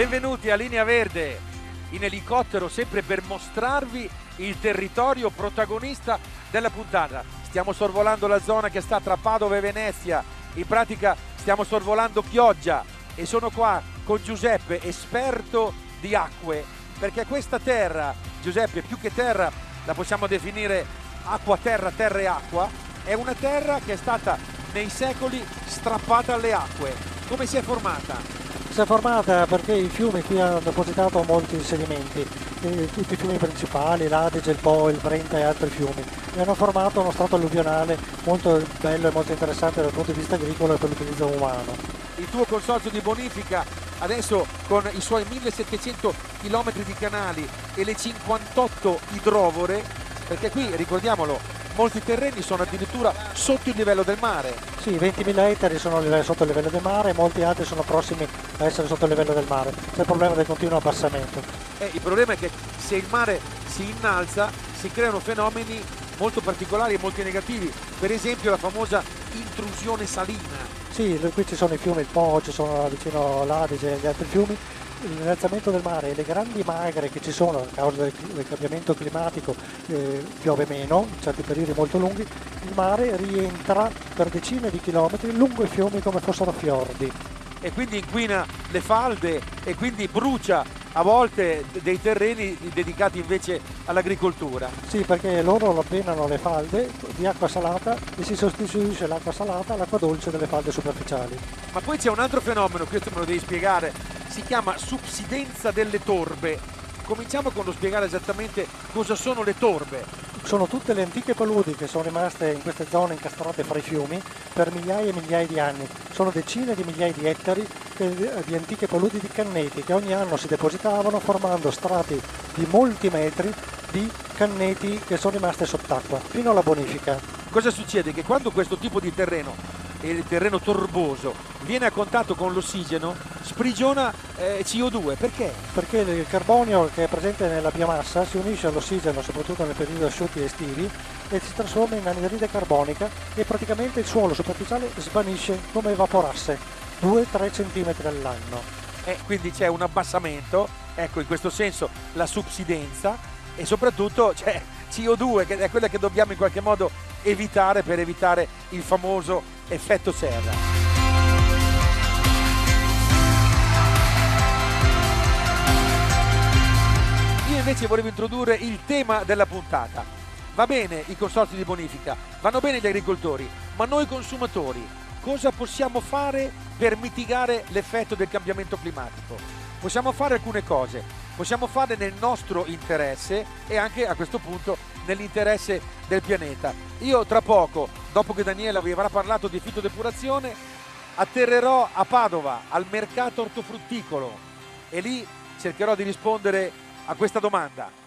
Benvenuti a Linea Verde, in elicottero sempre per mostrarvi il territorio protagonista della puntata. Stiamo sorvolando la zona che sta tra Padova e Venezia, in pratica stiamo sorvolando Chioggia e sono qua con Giuseppe, esperto di acque, perché questa terra, Giuseppe, più che terra la possiamo definire acqua, terra, terra e acqua, è una terra che è stata nei secoli strappata alle acque. Come si è formata? Si è formata perché i fiumi qui hanno depositato molti sedimenti, tutti i fiumi principali, l'Adige, il Po, il Brenta e altri fiumi, e hanno formato uno strato alluvionale molto bello e molto interessante dal punto di vista agricolo e per l'utilizzo umano. Il tuo consorzio di bonifica adesso con i suoi 1700 km di canali e le 58 idrovore, perché qui ricordiamolo, molti terreni sono addirittura sotto il livello del mare. Sì, 20.000 ettari sono sotto il livello del mare e molti altri sono prossimi a essere sotto il livello del mare. C'è il problema del continuo abbassamento. Il problema è che se il mare si innalza si creano fenomeni molto particolari e molto negativi, per esempio la famosa intrusione salina. Sì, qui ci sono i fiumi, il Po, ci sono vicino l'Adige e gli altri fiumi. L'innalzamento del mare e le grandi magre che ci sono a causa del cambiamento climatico, piove meno in certi periodi molto lunghi, il mare rientra per decine di chilometri lungo i fiumi come fossero fiordi. E quindi inquina le falde e quindi brucia a volte dei terreni dedicati invece all'agricoltura. Sì, perché loro avvenano le falde di acqua salata e si sostituisce l'acqua salata all'acqua dolce delle falde superficiali. Ma poi c'è un altro fenomeno, questo me lo devi spiegare, si chiama subsidenza delle torbe. Cominciamo con lo spiegare esattamente cosa sono le torbe. Sono tutte le antiche paludi che sono rimaste in queste zone incastrate fra i fiumi per migliaia e migliaia di anni. Sono decine di migliaia di ettari di antiche paludi di canneti che ogni anno si depositavano formando strati di molti metri di canneti che sono rimaste sott'acqua fino alla bonifica. Cosa succede? Che quando questo tipo di terreno, il terreno torboso, viene a contatto con l'ossigeno, sprigiona CO2. Perché? Perché il carbonio che è presente nella biomassa si unisce all'ossigeno, soprattutto nel periodo asciutti estivi, e si trasforma in anidride carbonica e praticamente il suolo superficiale svanisce come evaporasse 2-3 cm all'anno. Quindi c'è un abbassamento, ecco, in questo senso la subsidenza, e soprattutto c'è CO2 che è quella che dobbiamo in qualche modo evitare per evitare il famoso effetto serra. Io invece volevo introdurre il tema della puntata. Va bene i consorzi di bonifica, vanno bene gli agricoltori, ma noi consumatori cosa possiamo fare per mitigare l'effetto del cambiamento climatico? Possiamo fare alcune cose, possiamo farle nel nostro interesse e anche a questo punto nell'interesse del pianeta. Io tra poco, dopo che Daniela vi avrà parlato di fitodepurazione, atterrerò a Padova al mercato ortofrutticolo e lì cercherò di rispondere a questa domanda.